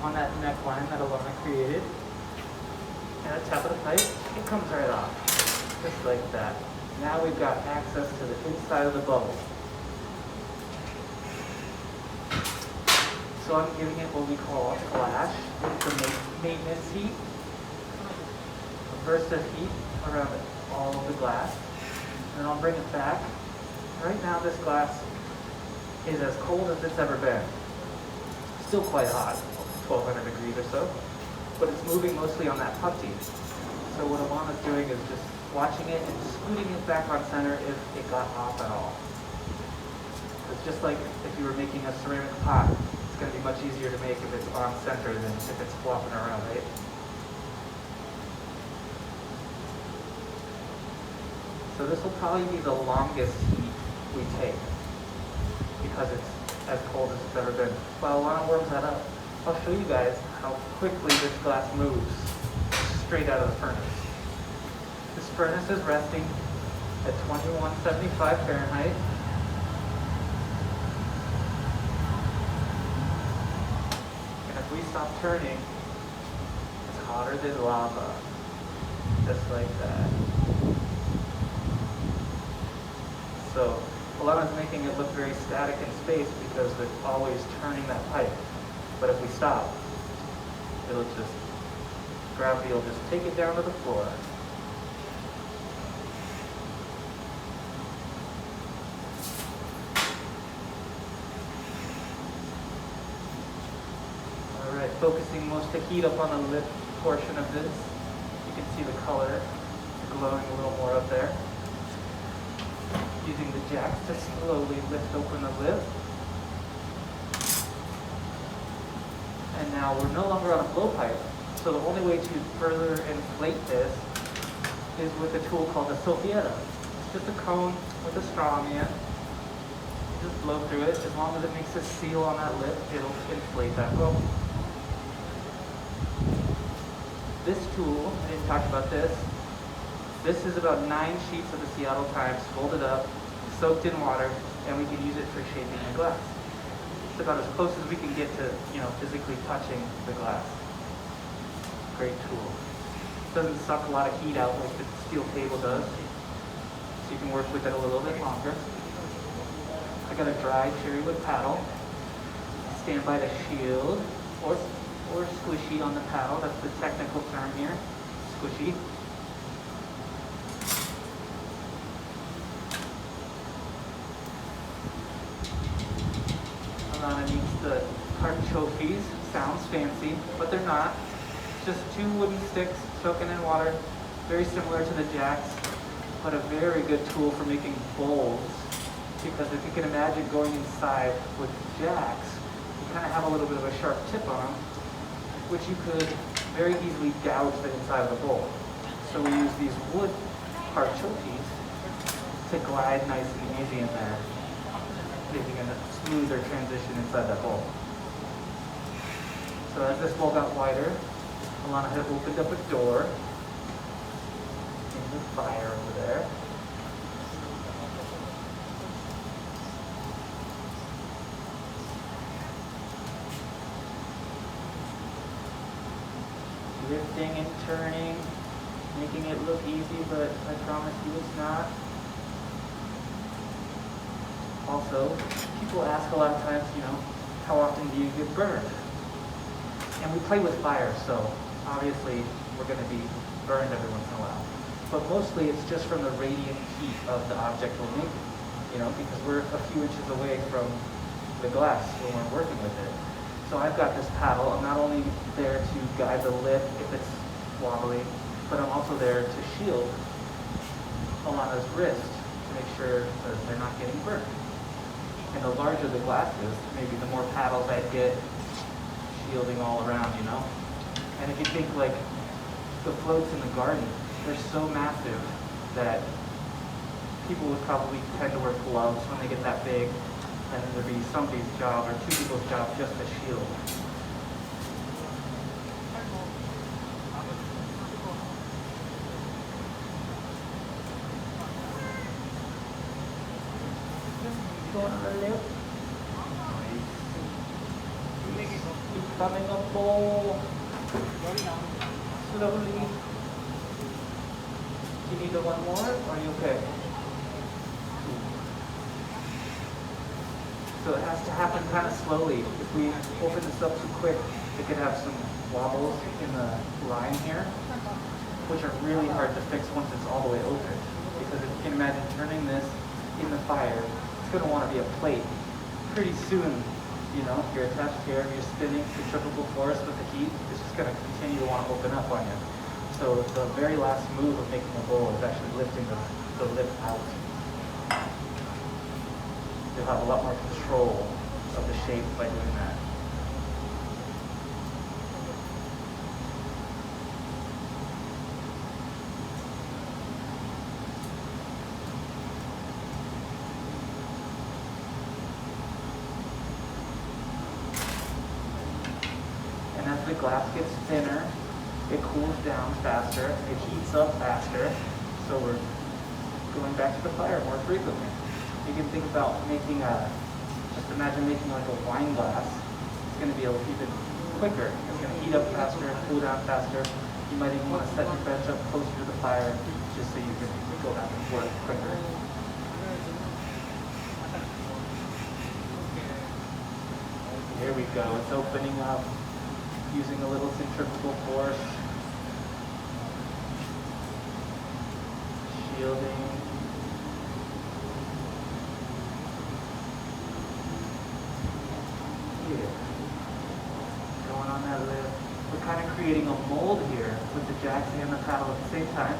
on that neckline that Alana created. And I tap of the pipe, it comes right off, just like that. Now we've got access to the inside of the bubble. So I'm giving it what we call a flash with the maintenance heat, a burst of heat around all of the glass. And then I'll bring it back. Right now this glass is as cold as it's ever been. Still quite hot, 1200 degrees or so, but it's moving mostly on that putty. So what Alana's doing is just watching it and scooting it back on center if it got off at all. It's just like if you were making a ceramic pot. It's going to be much easier to make if it's on center than if it's flopping around, right? So this will probably be the longest heat we take because it's as cold as it's ever been. While Alana warms that up, I'll show you guys how quickly this glass moves straight out of the furnace. This furnace is resting at 2175 Fahrenheit. We stop turning, it's hotter than lava, just like that. So Alana's making it look very static in space because they're always turning that pipe. But if we stop, gravity will just take it down to the floor. Focusing most of the heat up on the lip portion of this. You can see the color glowing a little more up there. Using the jacks to slowly lift open the lip. And now we're no longer on a blowpipe, so the only way to further inflate this is with a tool called a soffietta. It's just a cone with a straw on the end. You just blow through it. As long as it makes a seal on that lip, it'll inflate that bubble. This tool, I didn't talk about this. This is about 9 sheets of the Seattle Times folded up, soaked in water, and we can use it for shaping the glass. It's about as close as we can get to, physically touching the glass. Great tool. Doesn't suck a lot of heat out like the steel table does, so you can work with it a little bit longer. I got a dry cherry wood paddle. Stand by the shield, or squishy on the paddle. That's the technical term here, squishy. Alana needs the carchofis. Sounds fancy, but they're not. Just 2 wooden sticks soaking in water, very similar to the jacks, but a very good tool for making bowls. Because if you can imagine going inside with jacks, you kind of have a little bit of a sharp tip on them, which you could very easily gouge the inside of the bowl. So we use these wood carchofis to glide nice and easy in there, making a smoother transition inside that bowl. So as this bowl got wider, Alana had opened up a door in the fire over there. Lifting and turning, making it look easy, but I promise you it's not. Also, people ask a lot of times, how often do you get burned? And we play with fire, so obviously we're going to be burned every once in a while. But mostly it's just from the radiant heat of the object we're making, because we're a few inches away from the glass when we're working with it. So I've got this paddle. I'm not only there to guide the lip if it's wobbly, but I'm also there to shield Alana's wrist to make sure that they're not getting burnt. And the larger the glass is, maybe the more paddles I'd get shielding all around, And if you think like the floats in the garden, they're so massive that people would probably tend to wear gloves when they get that big. And then there'd be somebody's job or 2 people's job just to shield. Going on the lip. Keep coming up bowl. Slowly. Do you need one more? Or are you okay? So it has to happen kind of slowly. If we open this up too quick, it could have some wobbles in the line here, which are really hard to fix once it's all the way open. Because if you can imagine turning this in the fire, it's going to want to be a plate. Pretty soon, you know, you're attached here, you're spinning centrifugal force with the heat, it's just going to continue to want to open up on you. So the very last move of making a bowl is actually lifting the lip out. You'll have a lot more control of the shape by doing that. And as the glass gets thinner, it cools down faster, it heats up faster, so we're going back to the fire more frequently. You can think about making just imagine making like a wine glass. It's going to be even quicker. It's going to heat up faster, cool down faster. You might even want to set your bench up closer to the fire just so you can go back and forth quicker. Here we go, it's opening up using a little centrifugal force. Shielding. Here. Going on that lip. We're kind of creating a mold here with the jacks and the paddle at the same time.